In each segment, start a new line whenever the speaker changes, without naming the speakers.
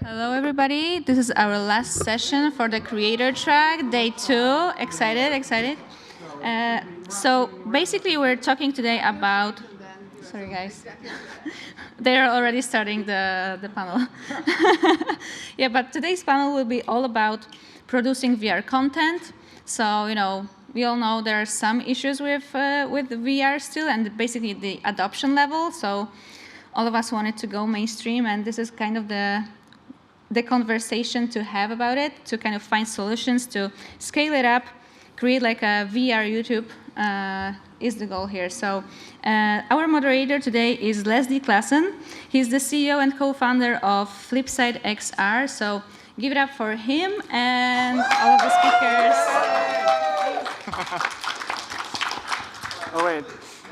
Hello, everybody. This is our last session for the creator track, day 2. Excited. So basically, we're talking today about. Sorry, guys. They're already starting the panel. Yeah, but today's panel will be all about producing VR content. So, we all know there are some issues with VR still, and basically the adoption level. So all of us wanted to go mainstream, and this is kind of the conversation to have about it, to kind of find solutions to scale it up, create like a VR YouTube is the goal here. So our moderator today is Leslie Klassen. He's the CEO and co-founder of Flipside XR. So give it up for him and all of the speakers.
Oh, wait.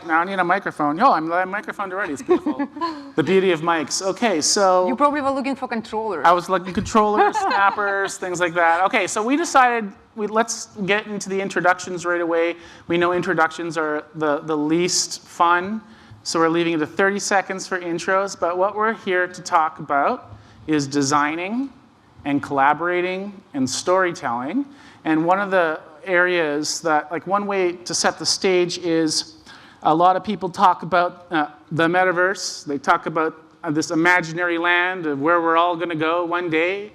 Now I need a microphone. Yo, I'm microphoned already. It's beautiful. The beauty of mics. Okay, so...
You probably were looking for controllers.
I was looking at controllers, snappers, things like that. Okay, so we decided let's get into the introductions right away. We know introductions are the least fun, so we're leaving it to 30 seconds for intros. But what we're here to talk about is designing and collaborating and storytelling. And one of the areas that, like one way to set the stage is a lot of people talk about the metaverse. They talk about this imaginary land of where we're all going to go one day.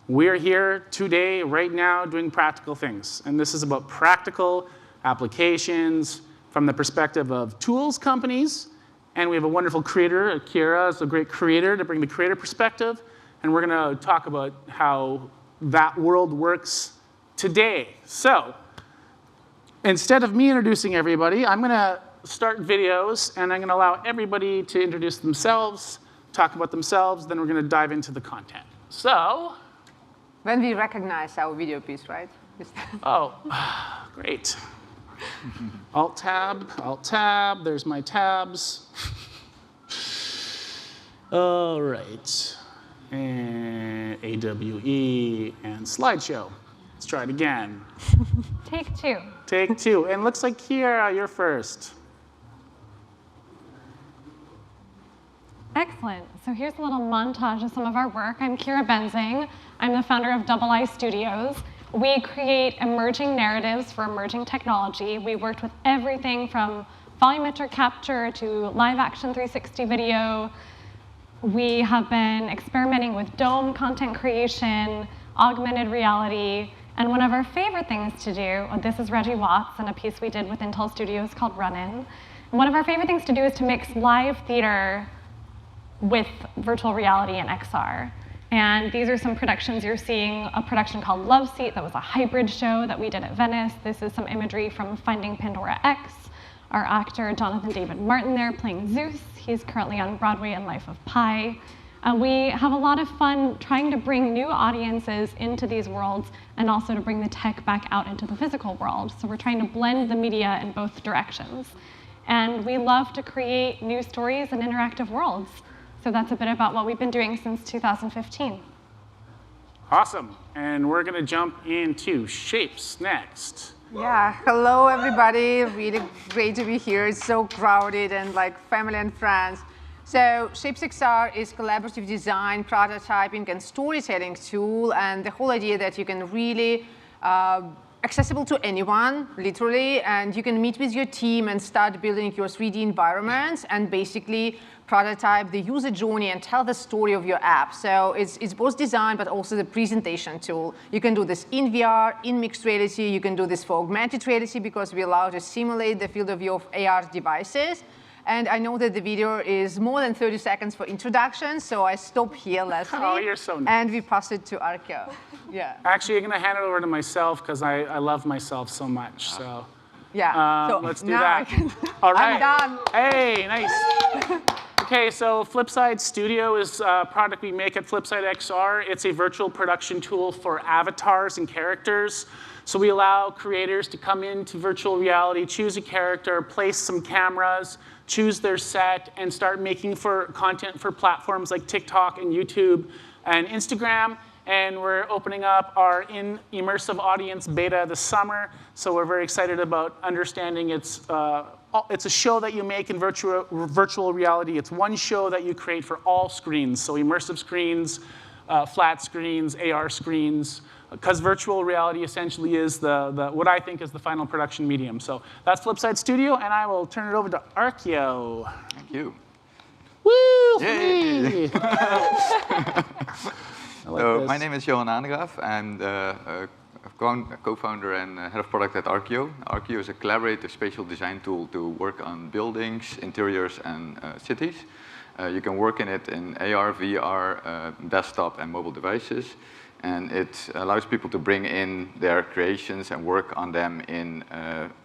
We're here today, right now, doing practical things. And this is about practical applications from the perspective of tools companies. And we have a wonderful creator. Kiira is a great creator to bring the creator perspective. And we're going to talk about how that world works today. So instead of me introducing everybody, I'm going to start videos, and I'm going to allow everybody to introduce themselves, talk about themselves, then we're going to dive into the content. So...
When we recognize our video piece, right?
Oh, great. Alt-tab, there's my tabs. All right. And AWE and slideshow. Let's try it again.
Take 2.
Take 2. And looks like Kiira, you're first.
Excellent. So here's a little montage of some of our work. I'm Kiira Benzing. I'm the founder of Double I Studios. We create emerging narratives for emerging technology. We worked with everything from volumetric capture to live action 360 video. We have been experimenting with dome content creation, augmented reality, and one of our favorite things to do, this is Reggie Watts and a piece we did with Intel Studios called Run-In. One of our favorite things to do is to mix live theater with virtual reality and XR. And these are some productions. You're seeing a production called Love Seat that was a hybrid show that we did at Venice. This is some imagery from Finding Pandora X. Our actor, Jonathan David Martin there, playing Zeus. He's currently on Broadway in Life of Pi. We have a lot of fun trying to bring new audiences into these worlds and also to bring the tech back out into the physical world. So we're trying to blend the media in both directions. And we love to create new stories and interactive worlds. So that's a bit about what we've been doing since 2015.
Awesome. And we're going to jump into Shapes next.
Yeah, hello everybody. Really great to be here. It's so crowded and like family and friends. So Shapes XR is collaborative design, prototyping, and storytelling tool. And the whole idea that you can really accessible to anyone, literally, and you can meet with your team and start building your 3D environments and basically prototype the user journey and tell the story of your app. So it's both design, but also the presentation tool. You can do this in VR, in mixed reality. You can do this for augmented reality because we allow to simulate the field of view of AR devices. And I know that the video is more than 30 seconds for introduction, so I stop here, Leslie.
Oh, you're so nice.
And we pass it to Arko. Yeah.
Actually, I'm going to hand it over to myself because I love myself so much. So
yeah. So
let's do that. All right.
I'm done.
Hey, nice. Okay, so Flipside Studio is a product we make at Flipside XR. It's a virtual production tool for avatars and characters. So we allow creators to come into virtual reality, choose a character, place some cameras, choose their set, and start making content for platforms like TikTok and YouTube and Instagram. And we're opening up our immersive audience beta this summer. So we're very excited about understanding its it's a show that you make in virtual reality. It's one show that you create for all screens, so immersive screens, flat screens, AR screens, because virtual reality essentially is what I think is the final production medium. So that's Flipside Studio, and I will turn it over to Arkio.
Thank you.
Woo!
Yay!
So
my name is Johan Aanegraaf. I'm the co-founder and head of product at Arkio. Arkio is a collaborative spatial design tool to work on buildings, interiors, and cities. You can work in it in AR, VR, desktop, and mobile devices. And it allows people to bring in their creations and work on them in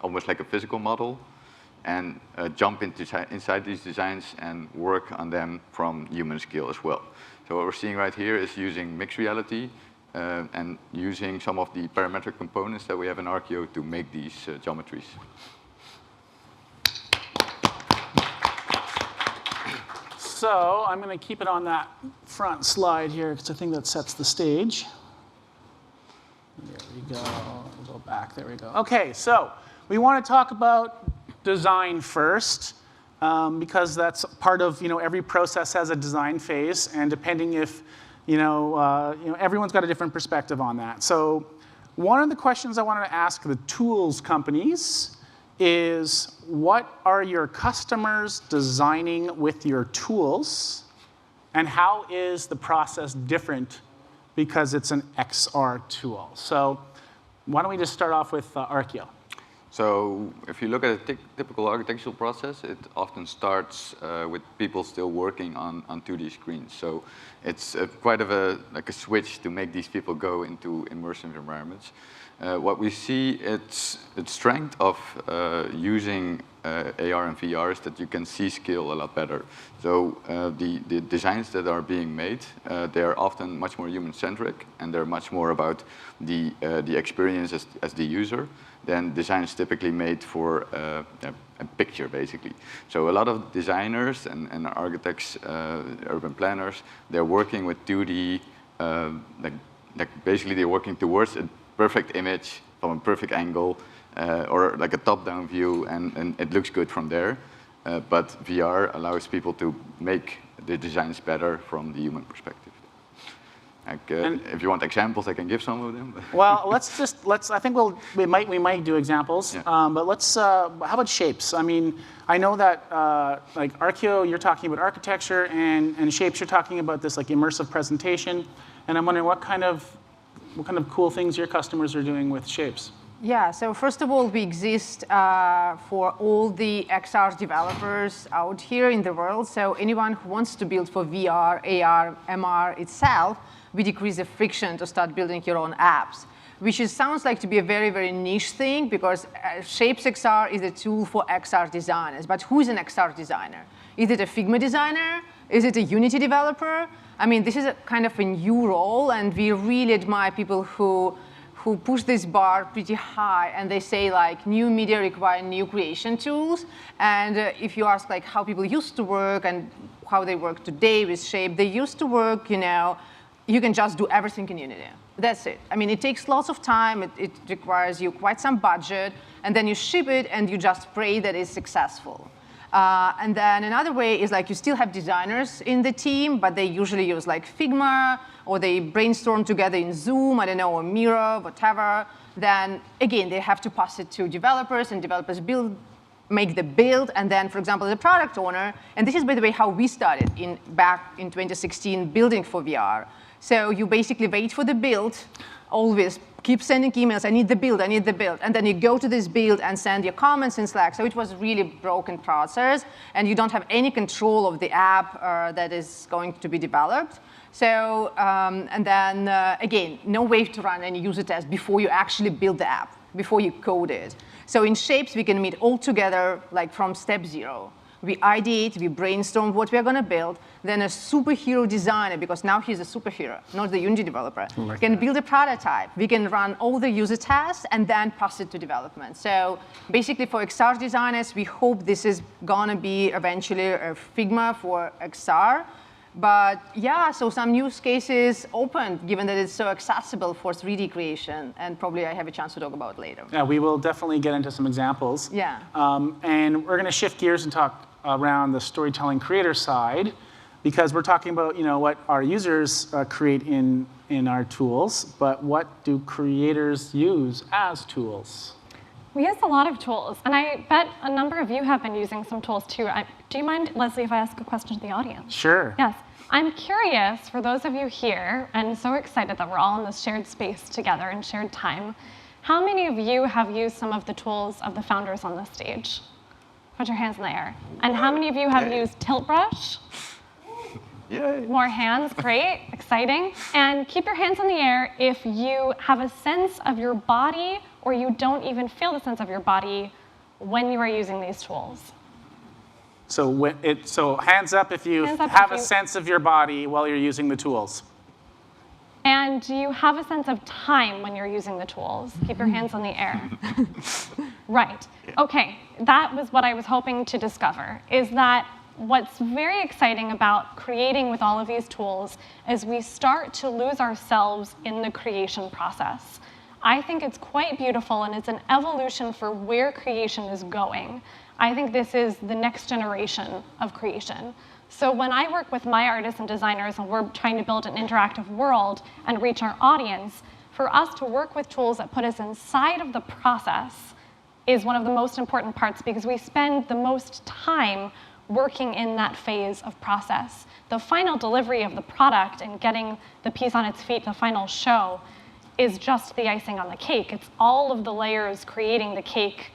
almost like a physical model, and jump inside these designs and work on them from human scale as well. So what we're seeing right here is using mixed reality and using some of the parametric components that we have in Arkio to make these geometries.
So I'm going to keep it on that front slide here because I think that sets the stage. There we go. We'll go back. There we go. OK, so we want to talk about design first because that's part of every process has a design phase, and depending if everyone's got a different perspective on that. So one of the questions I wanted to ask the tools companies is, what are your customers designing with your tools, and how is the process different because it's an XR tool? So why don't we just start off with Arkio?
So if you look at a typical architectural process, it often starts with people still working on 2D screens. So it's quite of a switch to make these people go into immersive environments. What we see, its strength of using AR and VR is that you can see scale a lot better. So the designs that are being made, they're often much more human-centric, and they're much more about the experience as the user than designs typically made for a picture, basically. So a lot of designers and architects, urban planners, they're working with 2D, basically they're working towards a perfect image from a perfect angle, or like a top-down view, and it looks good from there. But VR allows people to make the designs better from the human perspective. If you want examples, I can give some of them.
Well, I think we might do examples.
Yeah.
But how about shapes? I mean, I know that like Arkio, you're talking about architecture, and shapes, you're talking about this like immersive presentation. And I'm wondering what kind of cool things your customers are doing with shapes.
Yeah, so first of all, we exist for all the XR developers out here in the world. So anyone who wants to build for VR, AR, MR itself, we decrease the friction to start building your own apps, which sounds like to be a very, very niche thing, because Shapes XR is a tool for XR designers. But who is an XR designer? Is it a Figma designer? Is it a Unity developer? I mean, this is a kind of a new role, and we really admire people who push this bar pretty high, and they say like new media require new creation tools. And if you ask like how people used to work and how they work today with Shape, they used to work, you can just do everything in Unity. That's it. I mean, it takes lots of time. It requires you quite some budget, and then you ship it, and you just pray that it's successful. And then another way is like you still have designers in the team, but they usually use like Figma, or they brainstorm together in Zoom, I don't know, or Miro, whatever. Then again, they have to pass it to developers, and developers make the build, and then, for example, the product owner, and this is, by the way, how we started back in 2016 building for VR. So you basically wait for the build, always keep sending emails, I need the build, and then you go to this build and send your comments in Slack. So it was a really broken process, and you don't have any control of the app that is going to be developed. So, and then, again, no way to run any user tests before you actually build the app, before you code it. So in Shapes, we can meet all together, like from step zero. We ideate, we brainstorm what we're going to build. Then a superhero designer, because now he's a superhero, not the Unity developer, can build a prototype. We can run all the user tests and then pass it to development. So basically for XR designers, we hope this is going to be eventually a Figma for XR. But yeah, so some use cases opened, given that it's so accessible for 3D creation, and probably I have a chance to talk about later.
Yeah, we will definitely get into some examples.
Yeah.
And we're going to shift gears and talk around the storytelling creator side, because we're talking about what our users create in our tools, but what do creators use as tools?
We use a lot of tools, and I bet a number of you have been using some tools too. Do you mind, Leslie, if I ask a question to the audience?
Sure.
Yes. I'm curious, for those of you here, and so excited that we're all in this shared space together and shared time, how many of you have used some of the tools of the founders on this stage? Put your hands in the air. And how many of you have used Tilt Brush?
Yay.
More hands, great, exciting. And keep your hands in the air if you have a sense of your body or you don't even feel the sense of your body when you are using these tools.
So hands up if you have a sense of your body while you're using the tools.
And do you have a sense of time when you're using the tools? Keep your hands in the air. Right. Okay, that was what I was hoping to discover, is that what's very exciting about creating with all of these tools is we start to lose ourselves in the creation process. I think it's quite beautiful, and it's an evolution for where creation is going. I think this is the next generation of creation. So when I work with my artists and designers and we're trying to build an interactive world and reach our audience, for us to work with tools that put us inside of the process is one of the most important parts, because we spend the most time working in that phase of process. The final delivery of the product and getting the piece on its feet, the final show, is just the icing on the cake. It's all of the layers creating the cake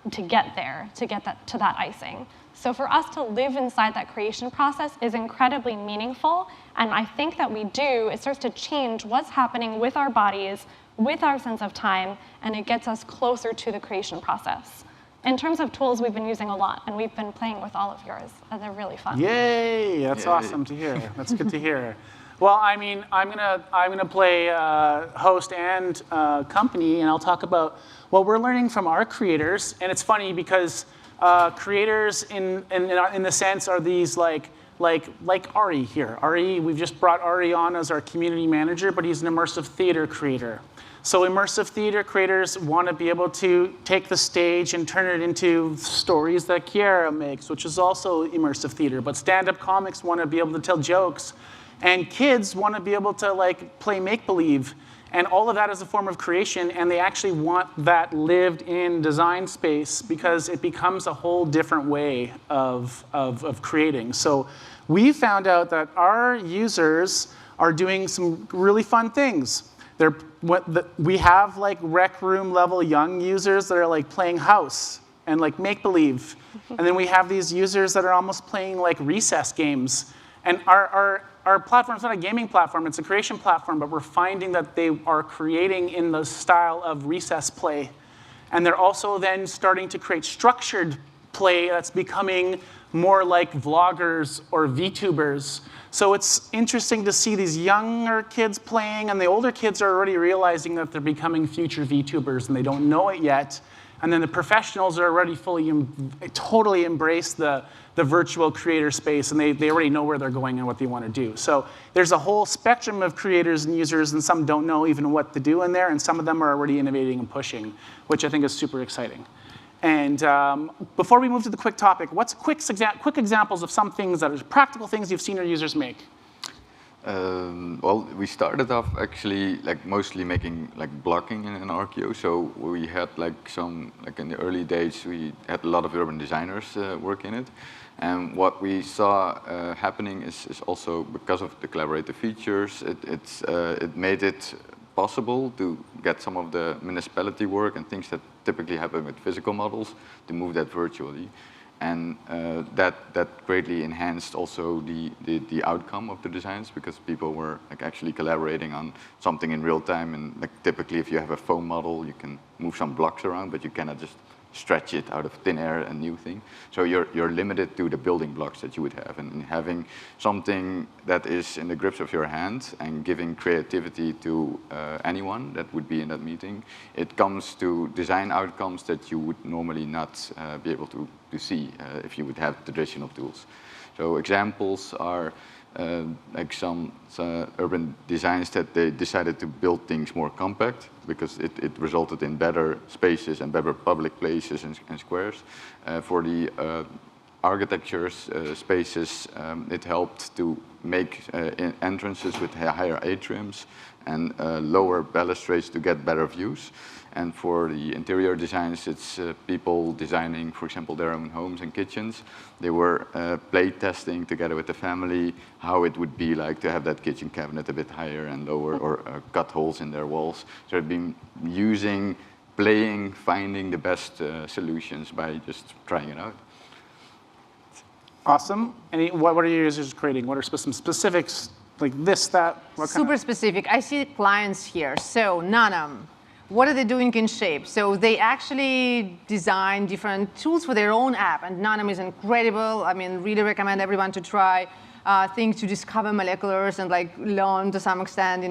to get there, to get to that icing. So for us to live inside that creation process is incredibly meaningful, and I think that we do, it starts to change what's happening with our bodies, with our sense of time, and it gets us closer to the creation process. In terms of tools, we've been using a lot, and we've been playing with all of yours, and they're really fun.
Yay! That's awesome to hear. That's good to hear. Well, I mean, I'm gonna play host and company, and I'll talk about what we're learning from our creators. And it's funny because creators, in the sense, are these like Ari here. Ari, we've just brought Ari on as our community manager, but he's an immersive theater creator. So immersive theater creators want to be able to take the stage and turn it into stories that Kiira makes, which is also immersive theater. But stand-up comics want to be able to tell jokes, and kids want to be able to play make-believe. And all of that is a form of creation, and they actually want that lived in design space because it becomes a whole different way of creating. So we found out that our users are doing some really fun things. We have rec room level young users that are playing house and make believe, and then we have these users that are almost playing recess games. And our platform is not a gaming platform; it's a creation platform. But we're finding that they are creating in the style of recess play, and they're also then starting to create structured play that's becoming more like vloggers or VTubers. So it's interesting to see these younger kids playing, and the older kids are already realizing that they're becoming future VTubers, and they don't know it yet. And then the professionals are already totally embrace the virtual creator space, and they already know where they're going and what they want to do. So there's a whole spectrum of creators and users, and some don't know even what to do in there, and some of them are already innovating and pushing, which I think is super exciting. And before we move to the quick topic, what's quick examples of some things that are practical things you've seen your users make?
Well, we started off actually mostly making blocking in RQO. So we had some in the early days we had a lot of urban designers work in it, and what we saw happening is also because of the collaborative features, it made it possible to get some of the municipality work and things that typically happen with physical models to move that virtually. And that greatly enhanced also the outcome of the designs, because people were actually collaborating on something in real time. And typically, if you have a foam model, you can move some blocks around, but you cannot just stretch it out of thin air, a new thing. So you're limited to the building blocks that you would have. And having something that is in the grips of your hand and giving creativity to anyone that would be in that meeting, it comes to design outcomes that you would normally not be able to see if you would have traditional tools. So examples are like some urban designs that they decided to build things more compact because it resulted in better spaces and better public places and squares. For the architectures, spaces, it helped to make entrances with higher atriums and lower balustrades to get better views. And for the interior designs, it's people designing, for example, their own homes and kitchens. They were play testing together with the family how it would be like to have that kitchen cabinet a bit higher and lower, or cut holes in their walls. So they've been using, playing, finding the best solutions by just trying it out.
Awesome. What are your users creating? What are some specifics, like this, that?
Super specific. I see clients here. So Nanam, what are they doing in Shape? So they actually design different tools for their own app, and Nanam is incredible. I mean, really recommend everyone to try things to discover moleculars and like learn to some extent,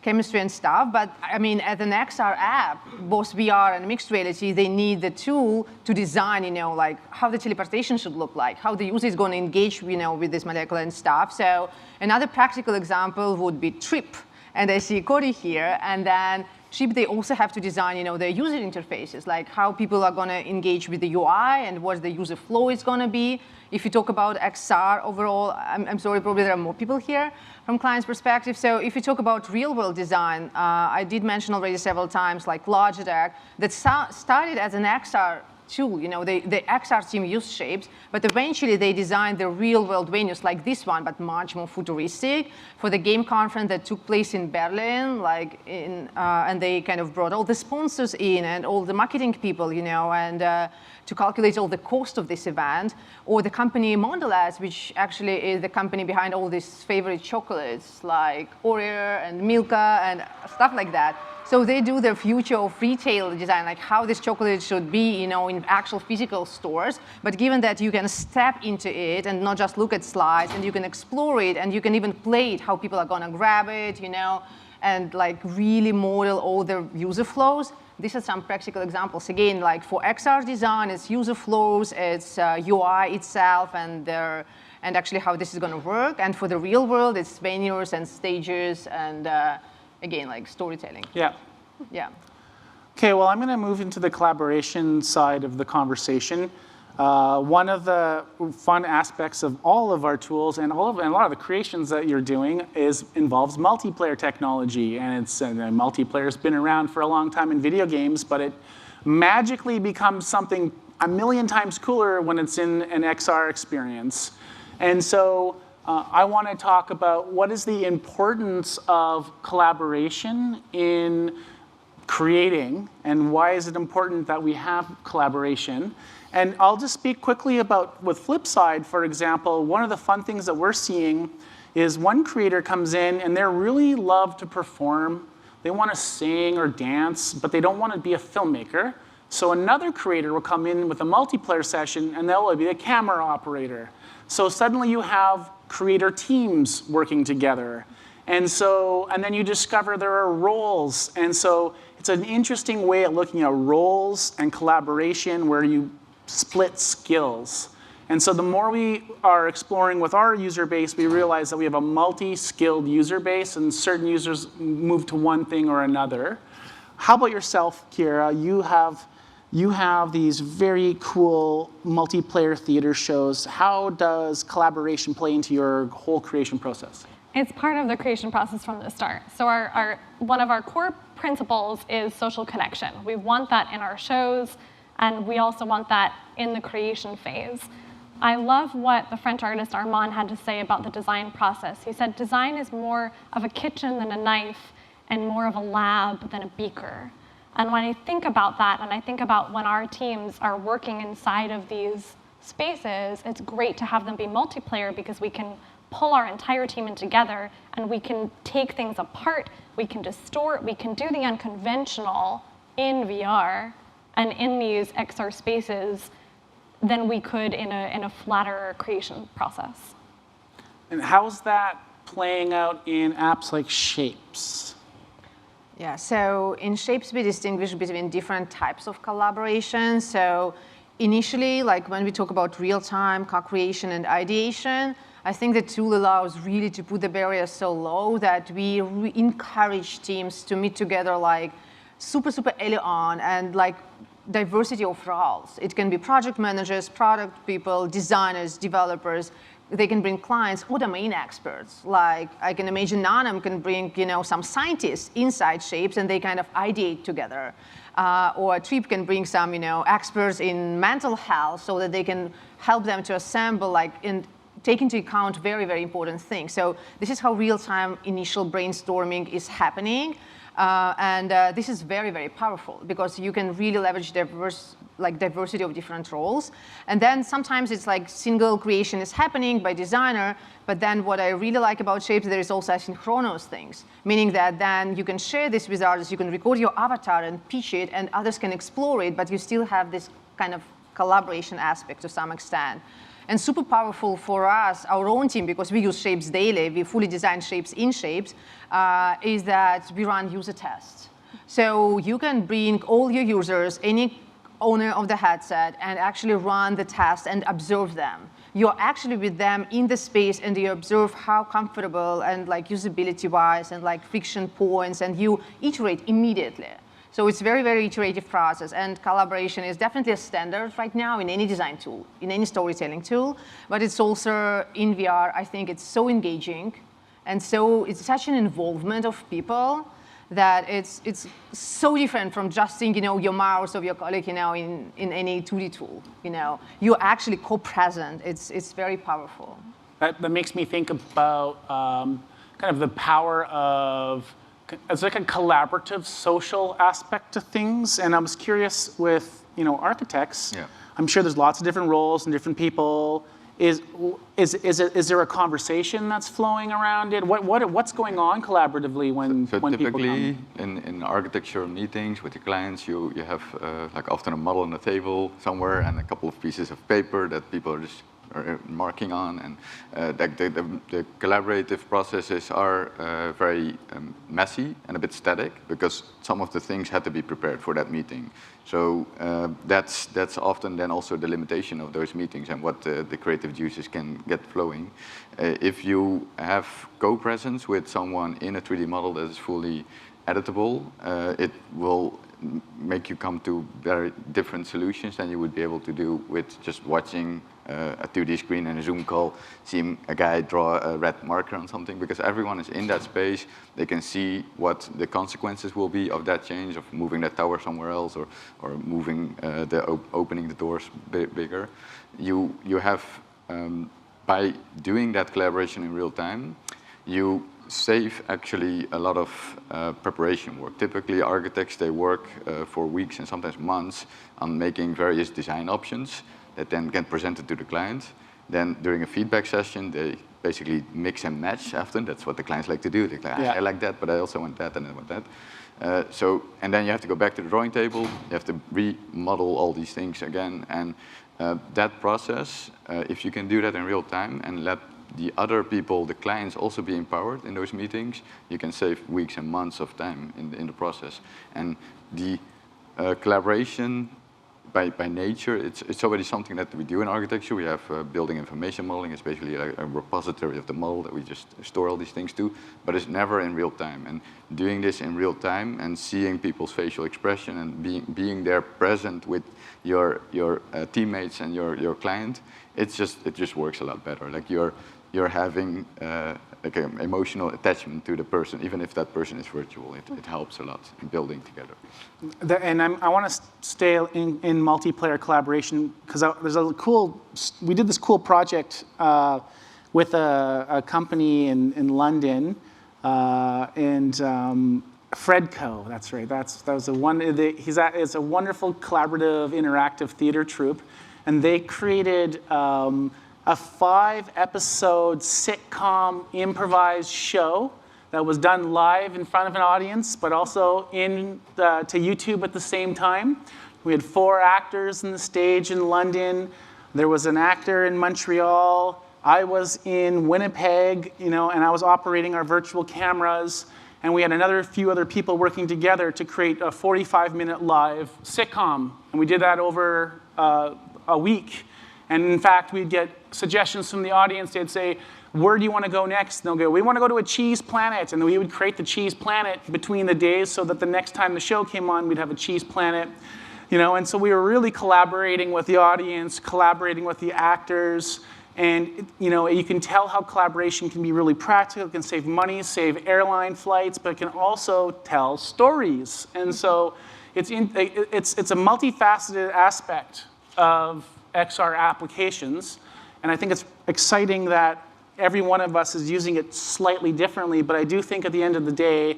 chemistry and stuff. But I mean, at an XR app, both VR and mixed reality, they need the tool to design, like how the teleportation should look like, how the user is going to engage, with this molecular and stuff. So another practical example would be Trip. And I see Cody here, and then Sheep, they also have to design, their user interfaces, like how people are going to engage with the UI and what the user flow is going to be. If you talk about XR overall, I'm sorry, probably there are more people here from client's perspective. So if you talk about real-world design, I did mention already several times, like Logitech, that started as an XR tool. The XR team used Shapes, but eventually they designed the real-world venues like this one, but much more futuristic for the game conference that took place in Berlin. And they kind of brought all the sponsors in and all the marketing people, and to calculate all the cost of this event. Or the company Mondelez, which actually is the company behind all these favorite chocolates like Oreo and Milka and stuff like that. So they do their future of retail design, like how this chocolate should be, in actual physical stores. But given that you can step into it and not just look at slides, and you can explore it, and you can even play it, how people are going to grab it, and like really model all the user flows. These are some practical examples. Again, like for XR design, it's user flows, it's UI itself, and actually how this is going to work. And for the real world, it's venues and stages and again, like storytelling.
Yeah.
Yeah.
Okay, well, I'm going to move into the collaboration side of the conversation. One of the fun aspects of all of our tools and a lot of the creations that you're doing involves multiplayer technology. And multiplayer's been around for a long time in video games, but it magically becomes something a million times cooler when it's in an XR experience. And so I want to talk about what is the importance of collaboration in creating, and why is it important that we have collaboration. And I'll just speak quickly about with Flipside, for example. One of the fun things that we're seeing is one creator comes in and they really love to perform. They want to sing or dance, but they don't want to be a filmmaker. So another creator will come in with a multiplayer session and they'll be a camera operator. So suddenly you have creator teams working together. And then you discover there are roles. And so it's an interesting way of looking at roles and collaboration where you split skills. And so the more we are exploring with our user base, we realize that we have a multi-skilled user base, and certain users move to one thing or another. How about yourself, Kiira? You have these very cool multiplayer theater shows. How does collaboration play into your whole creation process?
It's part of the creation process from the start. So one of our core principles is social connection. We want that in our shows, and we also want that in the creation phase. I love what the French artist Armand had to say about the design process. He said design is more of a kitchen than a knife, and more of a lab than a beaker. And when I think about that, and I think about when our teams are working inside of these spaces, it's great to have them be multiplayer because we can pull our entire team in together and we can take things apart, we can distort, we can do the unconventional in VR and in these XR spaces than we could in a flatter creation process.
And how's that playing out in apps like Shapes?
Yeah, so in Shapes, we distinguish between different types of collaboration. So initially, like when we talk about real-time co-creation and ideation, I think the tool allows really to put the barrier so low that we encourage teams to meet together like super early on, and like diversity of roles. It can be project managers, product people, designers, developers. They can bring clients or domain experts. Like I can imagine Nanam can bring some scientists inside Shapes and they kind of ideate together. Or Trip can bring some experts in mental health so that they can help them to assemble and take into account very important things. So this is how real-time initial brainstorming is happening. This is very powerful because you can really leverage diversity of different roles. And then sometimes it's like single creation is happening by designer, but then what I really like about Shapes, there is also asynchronous things, meaning that then you can share this with others, you can record your avatar and pitch it, and others can explore it, but you still have this kind of collaboration aspect to some extent. And super powerful for us, our own team, because we use Shapes daily, we fully design Shapes in Shapes, is that we run user tests. So you can bring all your users, any owner of the headset, and actually run the test and observe them. You're actually with them in the space and you observe how comfortable and like usability-wise and like friction points, and you iterate immediately. So it's very iterative process, and collaboration is definitely a standard right now in any design tool, in any storytelling tool, but it's also in VR, I think it's so engaging, and so it's such an involvement of people that it's so different from just seeing your mouse of your colleague in any 2D tool. You're actually co-present. It's very powerful.
That makes me think about kind of the power of, it's like a collaborative social aspect to things. And I was curious with architects. Yeah. I'm sure there's lots of different roles and different people. Is there a conversation that's flowing around it? What's going on collaboratively when people come?
Typically in architecture meetings with the clients, you have like often a model on the table somewhere and a couple of pieces of paper that people are just marking on, and the collaborative processes are very messy and a bit static because some of the things had to be prepared for that meeting. So that's often then also the limitation of those meetings and what the creative juices can get flowing. If you have co-presence with someone in a 3D model that is fully editable, it will make you come to very different solutions than you would be able to do with just watching a 2D screen and a Zoom call, seeing a guy draw a red marker on something, because everyone is in that space. They can see what the consequences will be of that change, of moving that tower somewhere else, or moving opening the doors bigger. You have, by doing that collaboration in real time, you save actually a lot of preparation work. Typically, architects, they work for weeks and sometimes months on making various design options that then get presented to the client. Then during a feedback session, they basically mix and match often. That's what the clients like to do. They like, I like that, but I also want that and I want that. And then you have to go back to the drawing table. You have to remodel all these things again. And that process, if you can do that in real time and let the other people, the clients, also be empowered in those meetings, you can save weeks and months of time in the process. And the collaboration, by nature, it's already something that we do in architecture. We have building information modeling. It's basically a repository of the model that we just store all these things to, but it's never in real time. And doing this in real time and seeing people's facial expression and being there present with your teammates and your client, it just works a lot better. Like you're having like an emotional attachment to the person, even if that person is virtual. It helps a lot in building together.
And I want to stay in multiplayer collaboration because we did this cool project with a company in London, and Fredco, that's right. That was it's a wonderful collaborative interactive theater troupe, and they created a 5-episode sitcom improvised show that was done live in front of an audience, but also to YouTube at the same time. We had 4 actors on the stage in London. There was an actor in Montreal. I was in Winnipeg, and I was operating our virtual cameras. And we had a few other people working together to create a 45-minute live sitcom. And we did that over a week. And in fact, we'd get suggestions from the audience. They'd say, where do you want to go next? And they'll go, we want to go to a cheese planet. And then we would create the cheese planet between the days so that the next time the show came on, we'd have a cheese planet. And so we were really collaborating with the audience, collaborating with the actors. And you can tell how collaboration can be really practical. It can save money, save airline flights, but it can also tell stories. And so it's a multifaceted aspect of XR applications. And I think it's exciting that every one of us is using it slightly differently. But I do think at the end of the day,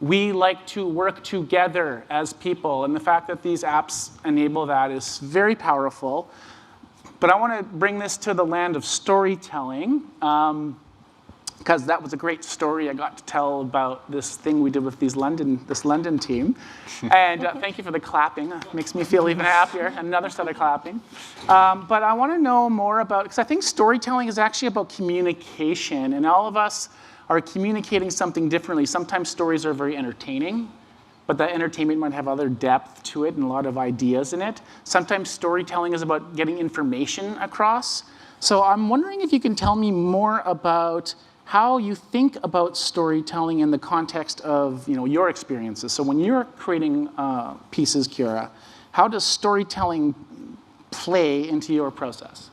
we like to work together as people. And the fact that these apps enable that is very powerful. But I want to bring this to the land of storytelling, because that was a great story I got to tell about this thing we did with this London team. And thank you for the clapping. It makes me feel even happier. Another set of clapping. But I want to know more about, because I think storytelling is actually about communication. And all of us are communicating something differently. Sometimes stories are very entertaining, but that entertainment might have other depth to it and a lot of ideas in it. Sometimes storytelling is about getting information across. So I'm wondering if you can tell me more about how you think about storytelling in the context of your experiences. So when you're creating pieces, Kiira, how does storytelling play into your process?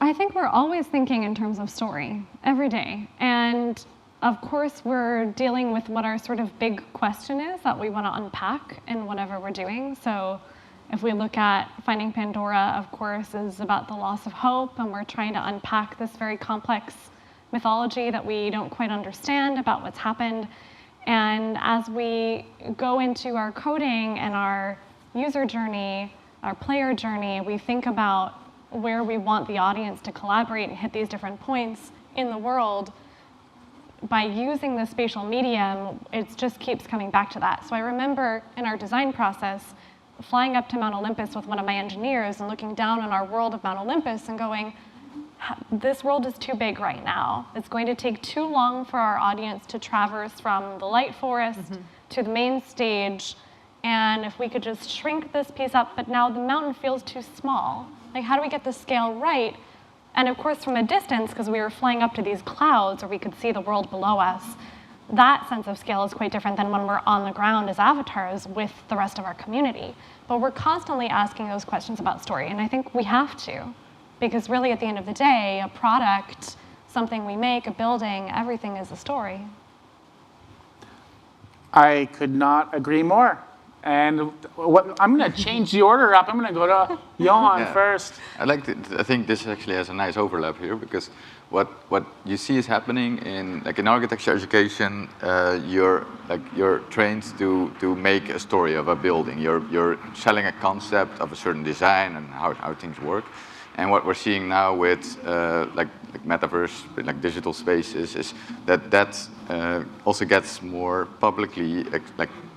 I think we're always thinking in terms of story every day. And of course, we're dealing with what our sort of big question is that we want to unpack in whatever we're doing. So if we look at Finding Pandora, of course, is about the loss of hope, and we're trying to unpack this very complex mythology that we don't quite understand about what's happened. And as we go into our coding and our user journey, our player journey, we think about where we want the audience to collaborate and hit these different points in the world. By using the spatial medium, it just keeps coming back to that. So I remember in our design process, flying up to Mount Olympus with one of my engineers and looking down on our world of Mount Olympus and going, this world is too big right now. It's going to take too long for our audience to traverse from the light forest to the main stage. And if we could just shrink this piece up, but now the mountain feels too small. Like, how do we get the scale right? And of course, from a distance, because we were flying up to these clouds where we could see the world below us, that sense of scale is quite different than when we're on the ground as avatars with the rest of our community. But we're constantly asking those questions about story, and I think we have to. Because really, at the end of the day, a product, something we make, a building, everything is a story.
I could not agree more. And I'm going to change the order up. I'm going to go to Johan first.
I think this actually has a nice overlap here, because what you see is happening in architecture education. You're trained to make a story of a building. You're selling a concept of a certain design and how things work. And what we're seeing now with Metaverse, with digital spaces, is that also gets more publicly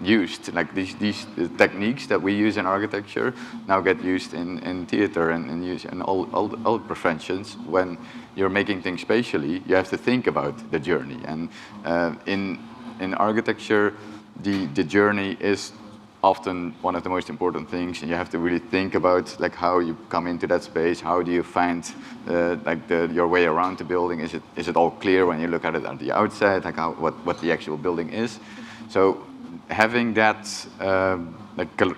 used. These techniques that we use in architecture now get used in theater and used in all professions. When you're making things spatially, you have to think about the journey. And in architecture, the journey is often one of the most important things, and you have to really think about how you come into that space. How do you find your way around the building? Is it all clear when you look at it on the outside? What the actual building is. So having that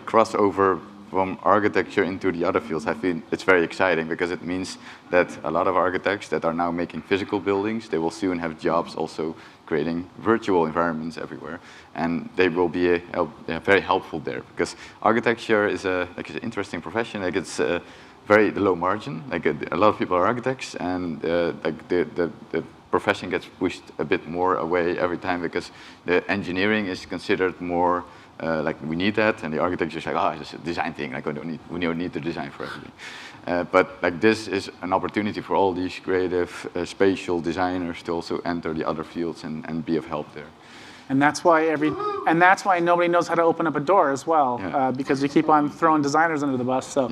crossover from architecture into the other fields, I feel it's very exciting, because it means that a lot of architects that are now making physical buildings, they will soon have jobs also creating virtual environments everywhere, and they will be very helpful there, because architecture is an interesting profession. It's very low margin. A lot of people are architects, and the profession gets pushed a bit more away every time, because the engineering is considered more we need that, and the architecture is it's a design thing. We don't need to design for everything. But this is an opportunity for all these creative spatial designers to also enter the other fields and be of help there.
And that's why nobody knows how to open up a door as well, because you keep on throwing designers under the bus. So,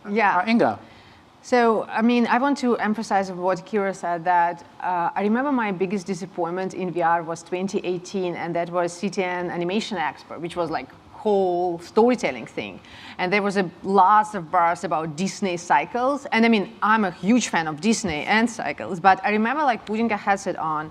yes.
Inga.
So, I want to emphasize what Kiira said, that I remember my biggest disappointment in VR was 2018, and that was CTN Animation Expo, which was whole storytelling thing. And there was lots of bars about Disney cycles. And I mean, I'm a huge fan of Disney and cycles, but I remember like putting a headset on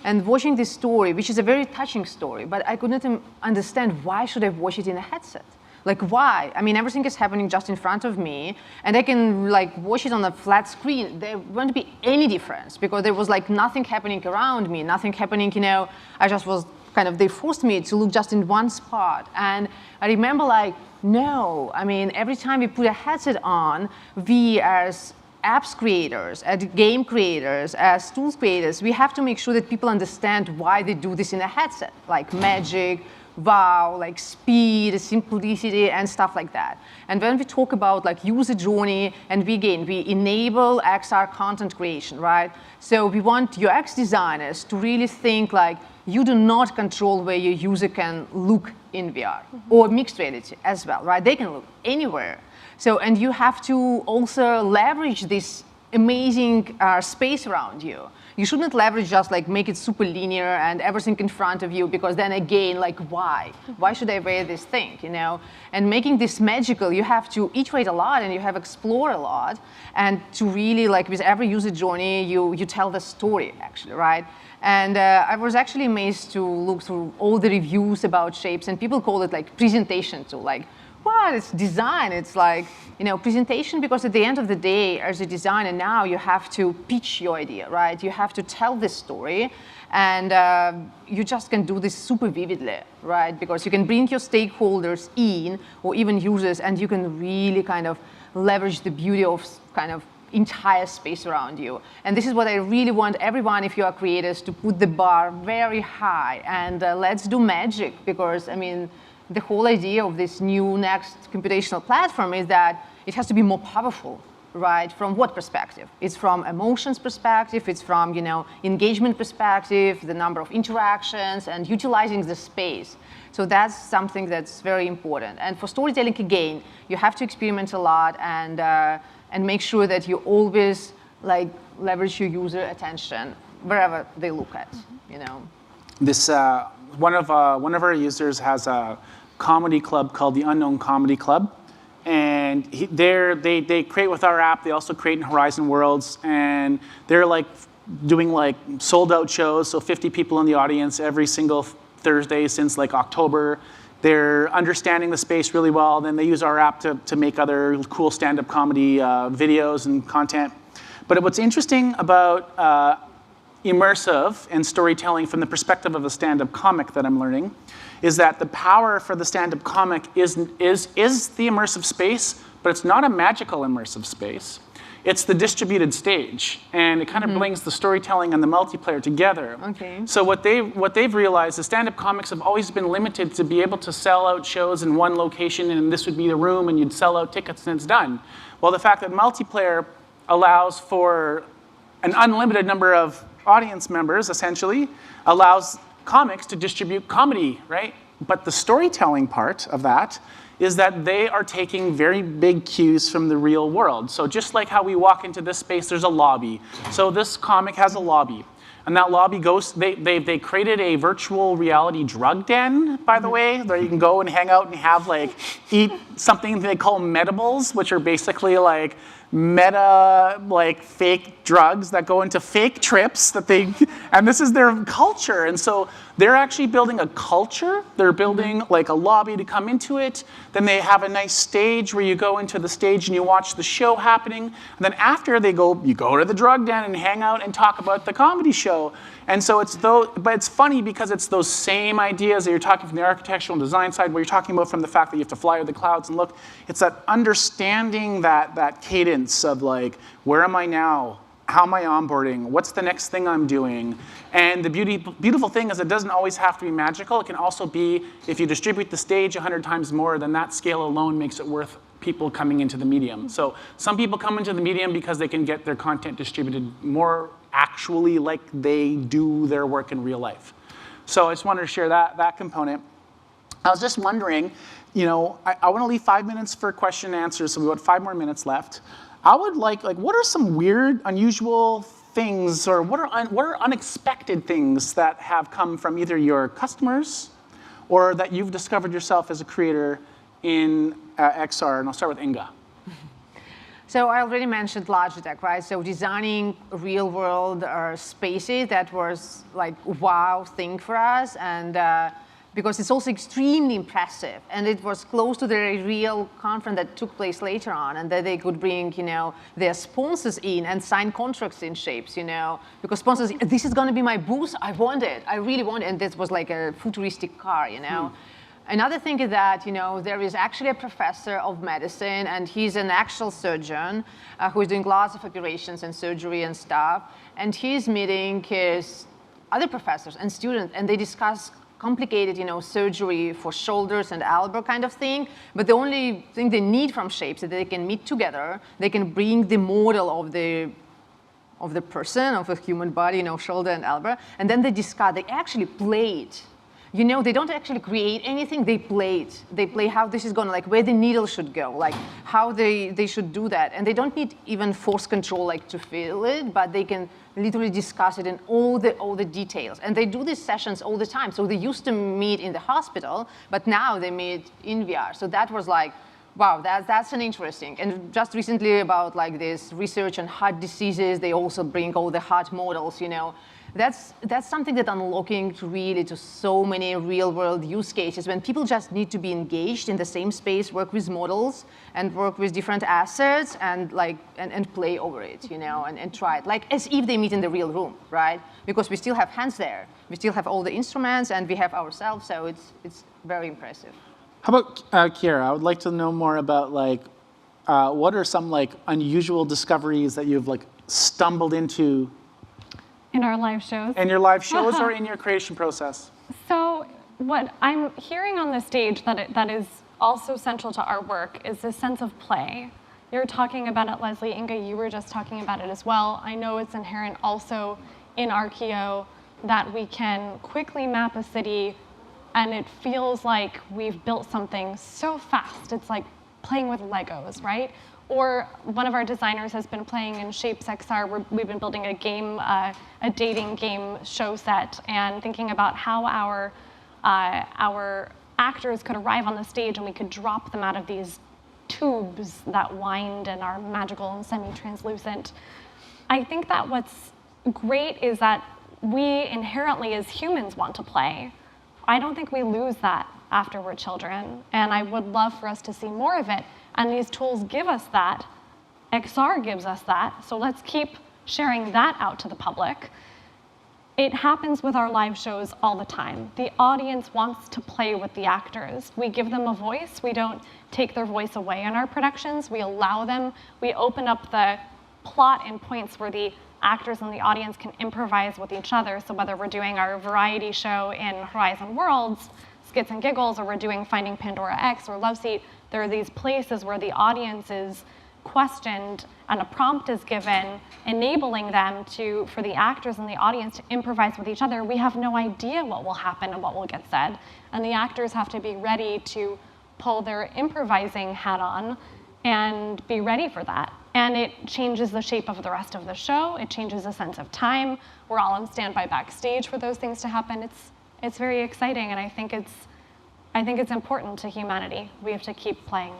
and watching this story, which is a very touching story, but I couldn't understand why should I watch it in a headset? Like why? I mean, everything is happening just in front of me, and I can like watch it on a flat screen. There wouldn't be any difference because there was like nothing happening around me, nothing happening, you know, I just was kind of, they forced me to look just in one spot. And I remember like, no, I mean, every time we put a headset on, we as apps creators, as game creators, as tools creators, we have to make sure that people understand why they do this in a headset, like magic, wow, like speed, simplicity, and stuff like that. And when we talk about like user journey, and we enable XR content creation, right? So we want UX designers to really think like, you do not control where your user can look in VR, or mixed reality as well, right? They can look anywhere. So, and you have to also leverage this amazing space around you. You shouldn't leverage just like make it super linear and everything in front of you, because then again, like why? Why should I wear this thing, you know? And making this magical, you have to iterate a lot and you have to explore a lot, and to really like with every user journey, you tell the story actually, right? And I was actually amazed to look through all the reviews about shapes, and people call it like presentation tool, like, well, it's design. It's like, you know, presentation, because at the end of the day, as a designer now, you have to pitch your idea, right? You have to tell this story, and you just can do this super vividly, right? Because you can bring your stakeholders in, or even users, and you can really kind of leverage the beauty of kind of entire space around you. And this is what I really want everyone, if you are creators, to put the bar very high, and let's do magic, because, I mean, the whole idea of this new next computational platform is that it has to be more powerful, right? From what perspective? It's from emotions perspective, it's from, you know, engagement perspective, the number of interactions, and utilizing the space. So that's something that's very important. And for storytelling, again, you have to experiment a lot, and make sure that you always like leverage your user attention wherever they look at, you know.
This one of our users has a comedy club called the Unknown Comedy Club, and they create with our app. They also create in Horizon Worlds, and they're like doing like sold out shows, so 50 people in the audience every single Thursday since like October. They're understanding the space really well. Then they use our app to make other cool stand-up comedy videos and content. But what's interesting about immersive and storytelling from the perspective of a stand-up comic that I'm learning is that the power for the stand-up comic is the immersive space, but it's not a magical immersive space. It's the distributed stage, and it kind of brings the storytelling and the multiplayer together.
Okay.
So what they've realized is stand-up comics have always been limited to be able to sell out shows in one location, and this would be the room, and you'd sell out tickets and it's done. Well, the fact that multiplayer allows for an unlimited number of audience members, essentially, allows comics to distribute comedy, right? But the storytelling part of that is that they are taking very big cues from the real world. So just like how we walk into this space, there's a lobby. So this comic has a lobby. And that lobby goes, they created a virtual reality drug den, by the way, where you can go and hang out and have like, eat something they call metables, which are basically like meta, like fake drugs that go into fake trips that they, and this is their culture. And so they're actually building a culture. They're building like a lobby to come into it. Then they have a nice stage where you go into the stage and you watch the show happening. And then after you go to the drug den and hang out and talk about the comedy show. And so but it's funny because it's those same ideas that you're talking from the architectural and design side, where you're talking about from the fact that you have to fly over the clouds and look. It's that understanding that cadence of like, where am I now? How am I onboarding? What's the next thing I'm doing? And the beautiful thing is it doesn't always have to be magical. It can also be, if you distribute the stage 100 times more, then that scale alone makes it worth people coming into the medium. So some people come into the medium because they can get their content distributed more actually like they do their work in real life. So I just wanted to share that component. I was just wondering, you know, I want to leave 5 minutes for question and answers, so we've got 5 more minutes left. I would like what are some weird, unusual things, or what are unexpected things that have come from either your customers or that you've discovered yourself as a creator in XR? And I'll start with Inga.
So I already mentioned Logitech, right? So designing real-world spaces, that was like wow thing for us, and because it's also extremely impressive, and it was close to the real conference that took place later on, and that they could bring, their sponsors in and sign contracts in Shapes, because sponsors, this is going to be my booth, I want it, I really want it, and this was like a futuristic car, Another thing is that, there is actually a professor of medicine, and he's an actual surgeon who is doing lots of operations and surgery and stuff. And he's meeting his other professors and students, and they discuss complicated, surgery for shoulders and elbow kind of thing. But the only thing they need from Shapes is that they can meet together, they can bring the model of the person, of a human body, shoulder and elbow, and then they discuss, they actually play it. They don't actually create anything, they play it. They play how this is going, like where the needle should go, like how they should do that. And they don't need even force control, like to feel it, but they can literally discuss it in all the details. And they do these sessions all the time. So they used to meet in the hospital, but now they meet in VR. So that was like, wow, that's an interesting. And just recently about like this research on heart diseases, they also bring all the heart models, That's something that unlocking really to so many real-world use cases when people just need to be engaged in the same space, work with models, and work with different assets, and and play over it, and try it, like as if they meet in the real room, right? Because we still have hands there, we still have all the instruments, and we have ourselves, so it's very impressive.
How about Kiira? I would like to know more about what are some unusual discoveries that you've stumbled into
In our live shows.
in your live shows or in your creation process?
So what I'm hearing on the stage that is also central to our work is this sense of play. You're talking about it, Leslie. Inga, you were just talking about it as well. I know it's inherent also in Archeo that we can quickly map a city, and it feels like we've built something so fast. It's like playing with Legos, right? Or one of our designers has been playing in Shapes XR. We've been building a game, a dating game show set, and thinking about how our actors could arrive on the stage and we could drop them out of these tubes that wind and are magical and semi-translucent. I think that what's great is that we inherently as humans want to play. I don't think we lose that after we're children, and I would love for us to see more of it. And these tools give us that. XR gives us that, so let's keep sharing that out to the public. It happens with our live shows all the time. The audience wants to play with the actors. We give them a voice. We don't take their voice away in our productions. We allow them. We open up the plot in points where the actors and the audience can improvise with each other. So whether we're doing our variety show in Horizon Worlds, Skits and Giggles, or we're doing Finding Pandora X or Love Seat, there are these places where the audience is questioned and a prompt is given, enabling them for the actors and the audience to improvise with each other. We have no idea what will happen and what will get said. And the actors have to be ready to pull their improvising hat on and be ready for that. And it changes the shape of the rest of the show. It changes the sense of time. We're all on standby backstage for those things to happen. It's very exciting, and I think it's important to humanity. We have to keep playing.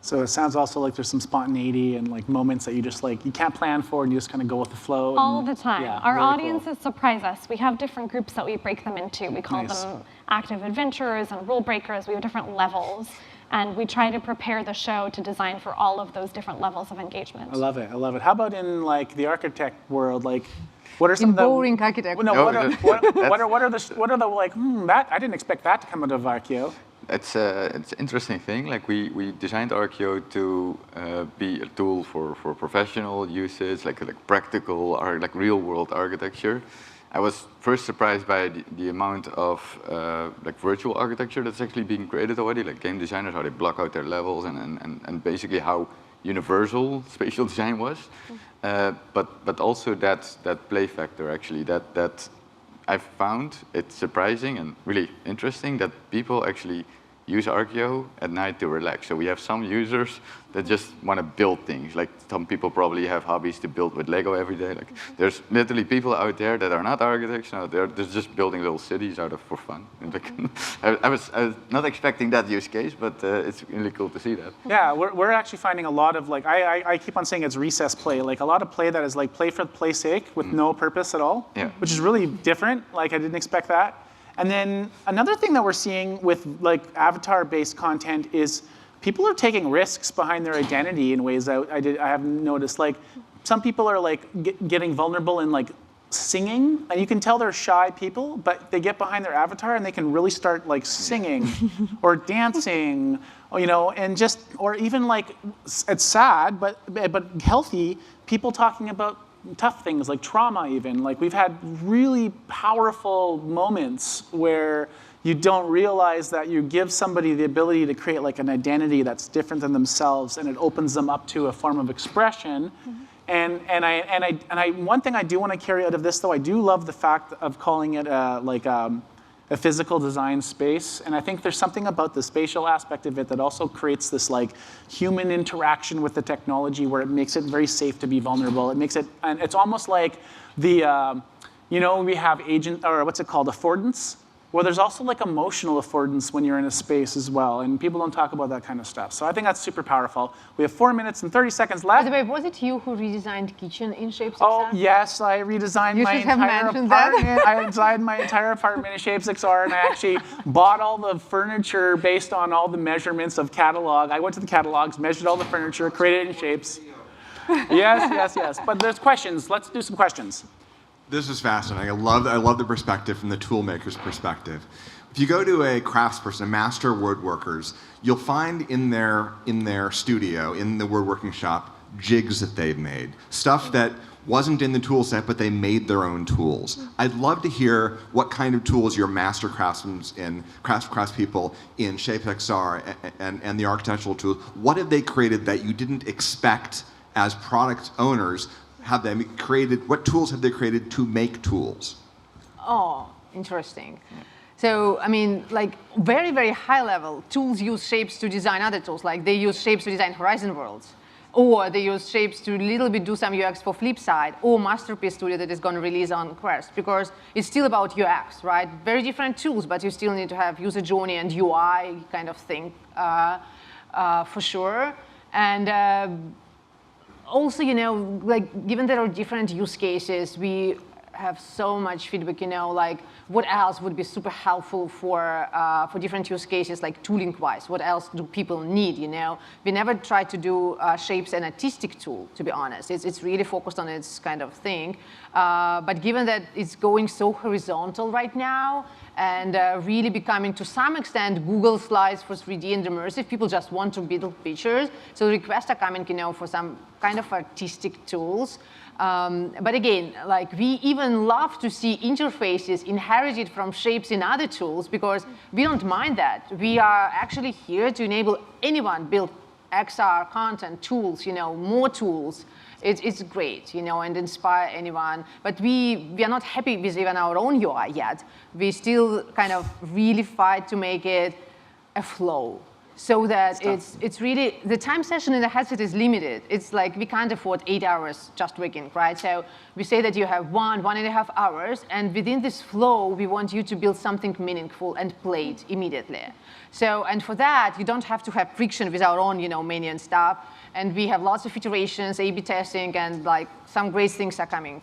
So it sounds also like there's some spontaneity and moments that you just you can't plan for, and you just kind of go with the flow.
All the time.
Yeah,
our
really
audiences surprise us. We have different groups that we break them into. We call
Nice.
them active adventurers and rule breakers. We have different levels, and we try to prepare the show to design for all of those different levels of engagement.
I love it. I love it. How about in the architect world? What are some
In
of the
boring architect.
No,
No,
what are
that's-
the that I didn't expect that to come out of Archeo.
It's an interesting thing. We designed Archeo to be a tool for professional uses, like practical or real world architecture. I was first surprised by the amount of virtual architecture that's actually being created already, like game designers, how they block out their levels and basically how universal spatial design was. But also that play factor actually, that I found it surprising and really interesting that people actually use Archeo at night to relax. So we have some users that just want to build things. Like some people probably have hobbies to build with Lego every day. Like there's literally people out there that are not architects. No, they're just building little cities out of for fun. I was not expecting that use case, but it's really cool to see that.
Yeah, we're actually finding a lot of like, I keep on saying it's recess play, like a lot of play that is like play for play's sake with no purpose at all, which is really different. Like I didn't expect that. And then another thing that we're seeing with like avatar-based content is people are taking risks behind their identity in ways that I haven't noticed. Like some people are like getting vulnerable in like singing, and you can tell they're shy people, but they get behind their avatar and they can really start like singing or dancing, or, you know, and just, or even like, it's sad, but healthy, people talking about tough things like trauma even. Like we've had really powerful moments where you don't realize that you give somebody the ability to create like an identity that's different than themselves, and it opens them up to a form of expression. And one thing I do want to carry out of this, though, I do love the fact of calling it a physical design space. And I think there's something about the spatial aspect of it that also creates this like human interaction with the technology where it makes it very safe to be vulnerable. It makes it, and it's almost like the, you know, we have agent, or what's it called, affordance? Well, there's also like emotional affordance when you're in a space as well, and people don't talk about that kind of stuff. So I think that's super powerful. We have 4 minutes and 30 seconds left.
By the way, was it you who redesigned kitchen in Shape 6R?
Oh, yes, I redesigned my entire apartment. I designed my entire apartment in Shape 6R, and I actually bought all the furniture based on all the measurements of catalog. I went to the catalogs, measured all the furniture, created it in shapes. Yes. But there's questions. Let's do some questions.
This is fascinating. I love the perspective from the tool maker's perspective. If you go to a craftsperson, a master woodworkers, you'll find in their studio, in the woodworking shop, jigs that they've made. Stuff that wasn't in the tool set, but they made their own tools. I'd love to hear what kind of tools your master craftsmen and craftspeople in ShapeXR and the architectural tools, what have they created that you didn't expect as product owners? Have they created, what tools have they created to make tools?
Oh, interesting. So, I mean, like very, very high level, tools use shapes to design other tools. Like they use shapes to design Horizon worlds, or they use shapes to little bit do some UX for Flipside, or Masterpiece Studio that is going to release on Quest, because it's still about UX, right? Very different tools, but you still need to have user journey and UI kind of thing for sure. And also, you know, like given there are different use cases, we have so much feedback, you know, like what else would be super helpful for different use cases, like tooling-wise? What else do people need, you know? We never tried to do shapes an artistic tool, to be honest. It's really focused on its kind of thing. But given that it's going so horizontal right now, and really becoming, to some extent, Google Slides for 3D and immersive, people just want to build pictures. So requests are coming, you know, for some kind of artistic tools. But again, like we even love to see interfaces inherited from shapes in other tools, because we don't mind that. We are actually here to enable anyone build XR content tools, you know, more tools. It's great, you know, and inspire anyone. But we are not happy with even our own UI yet. We still kind of really fight to make it a flow, so that it's really, the time session in the headset is limited. It's like we can't afford 8 hours just working, right? So we say that you have 1.5 hours, and within this flow, we want you to build something meaningful and play it immediately. So, and for that, you don't have to have friction with our own, you know, menu and stuff. And we have lots of iterations, A/B testing, and like some great things are coming.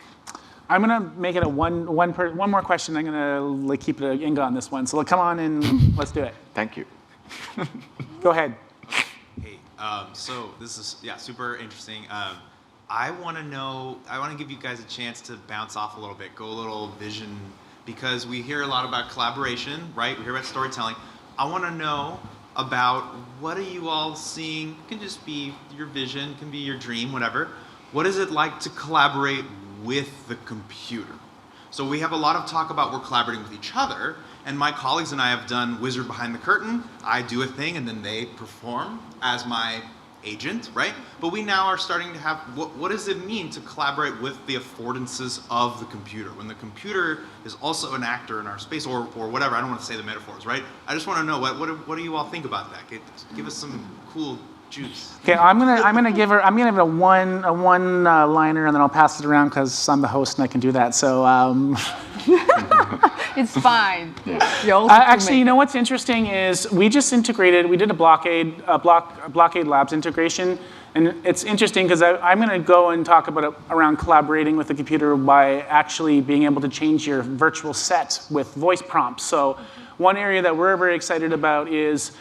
I'm gonna make it a one more question. I'm gonna like keep it a Inga on this one. So come on and let's do it.
Thank you.
Go ahead.
Hey, so this is super interesting. I want to give you guys a chance to bounce off a little bit, go a little vision, because we hear a lot about collaboration, right? We hear about storytelling. I want to know about what are you all seeing? It can just be your vision, can be your dream, whatever. What is it like to collaborate with the computer? So we have a lot of talk about we're collaborating with each other, and my colleagues and I have done Wizard Behind the Curtain. I do a thing, and then they perform as my agent, right? But we now are starting to have, what does it mean to collaborate with the affordances of the computer? When the computer is also an actor in our space, or whatever, I don't want to say the metaphors, right? I just want to know, what do you all think about that? Give us some cool juice.
Okay, I'm gonna give it a one liner, and then I'll pass it around because I'm the host and I can do that. So.
It's fine.
Actually, you know what's interesting is we just integrated. We did a Blockade Labs integration, and it's interesting because I'm going to go and talk about around collaborating with the computer by actually being able to change your virtual set with voice prompts. So, one area that we're very excited about is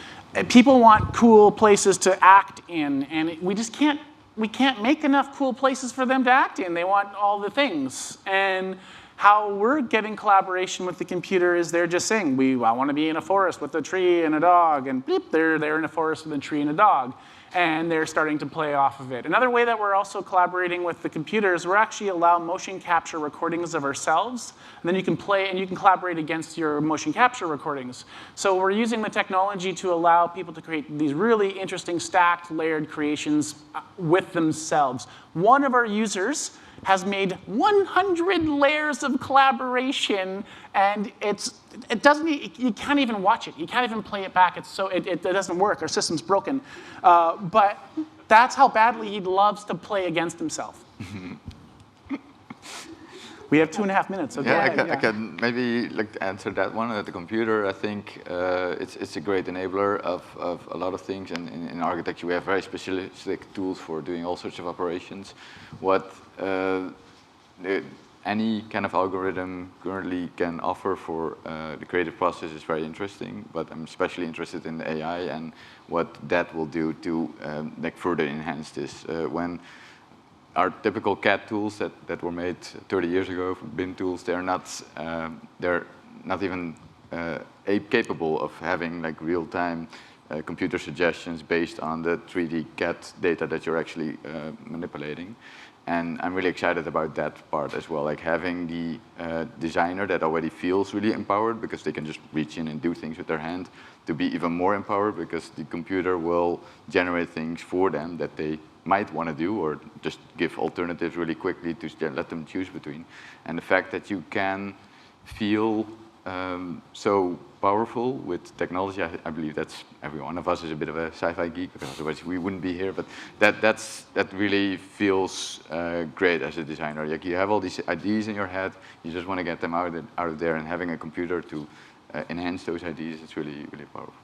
people want cool places to act in, and we just can't. We can't make enough cool places for them to act in. They want all the things and. How we're getting collaboration with the computer is they're just saying, I want to be in a forest with a tree and a dog, and bleep, they're in a forest with a tree and a dog. And they're starting to play off of it. Another way that we're also collaborating with the computer is we're actually allow motion capture recordings of ourselves, and then you can play and you can collaborate against your motion capture recordings. So we're using the technology to allow people to create these really interesting stacked, layered creations with themselves. One of our users has made 100 layers of collaboration, and you can't even watch it. You can't even play it back. It doesn't work. Our system's broken. But that's how badly he loves to play against himself. We have 2.5 minutes. So
I can maybe answer that one. The computer, I think it's a great enabler of a lot of things. And in architecture, we have very specific tools for doing all sorts of operations. What any kind of algorithm currently can offer for the creative process is very interesting. But I'm especially interested in the AI and what that will do to further enhance this. When our typical CAD tools that were made 30 years ago, BIM tools, they're not even capable of having real-time computer suggestions based on the 3D CAD data that you're actually manipulating. And I'm really excited about that part as well, having the designer that already feels really empowered because they can just reach in and do things with their hand, to be even more empowered because the computer will generate things for them that they might want to do, or just give alternatives really quickly to let them choose between. And the fact that you can feel so powerful with technology, I believe that's every one of us is a bit of a sci-fi geek, because otherwise we wouldn't be here. But that really feels great as a designer. You have all these ideas in your head, you just want to get them out of there, and having a computer to enhance those ideas, it's really, really powerful.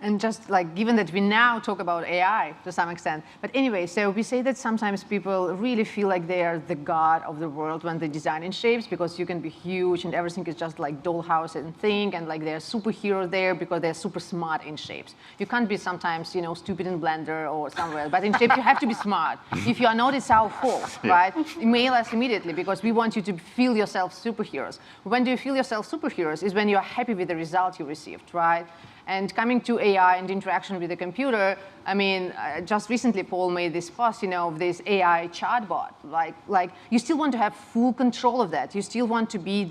And just given that we now talk about AI to some extent, but anyway, so we say that sometimes people really feel like they are the god of the world when they design in shapes, because you can be huge and everything is just like dollhouse and thing, and they're superheroes there because they're super smart in shapes. You can't be sometimes, stupid in Blender or somewhere, but in shapes you have to be smart. If you are not, it's our fault, right? Email us immediately because we want you to feel yourself superheroes. When do you feel yourself superheroes is when you're happy with the result you received, right? And coming to AI and interaction with the computer, I mean, just recently Paul made this post, of this AI chatbot. Like you still want to have full control of that. You still want to be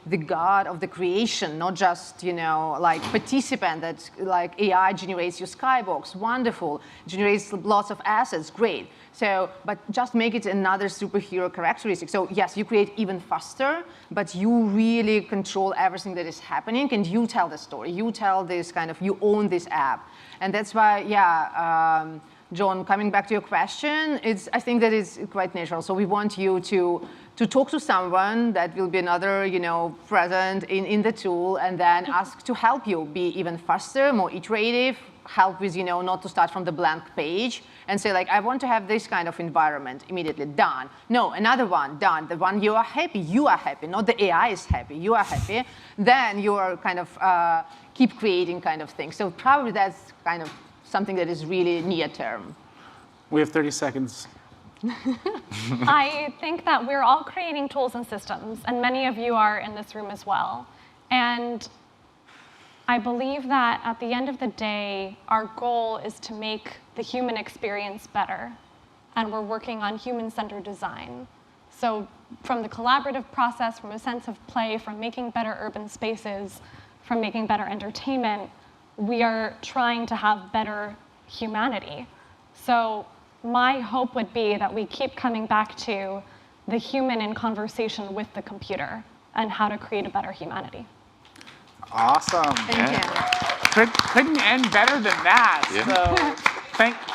the god of the creation, not just, participant that AI generates your skybox, wonderful, generates lots of assets, great. So, but just make it another superhero characteristic. So yes, you create even faster, but you really control everything that is happening, and you tell the story. You tell this you own this app. And that's why, John, coming back to your question, I think that is quite natural. So we want you to talk to someone that will be another, present in the tool, and then ask to help you be even faster, more iterative, help with, not to start from the blank page and say, I want to have this kind of environment, immediately, done. No, another one, done. The one you are happy, not the AI is happy, you are happy. Then you are keep creating things. So probably that's something that is really near term.
We have 30 seconds.
I think that we're all creating tools and systems, and many of you are in this room as well. And I believe that at the end of the day, our goal is to make the human experience better, and we're working on human-centered design. So from the collaborative process, from a sense of play, from making better urban spaces, from making better entertainment, we are trying to have better humanity. So my hope would be that we keep coming back to the human in conversation with the computer and how to create a better humanity.
Awesome.
Thank you.
Couldn't end better than that.
Yeah.
So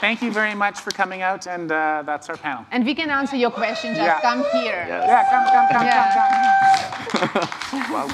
thank you very much for coming out, and that's our panel.
And we can answer your question. Just
Yeah.
come here.
Yes.
Yeah, come.
Yeah.
Wow.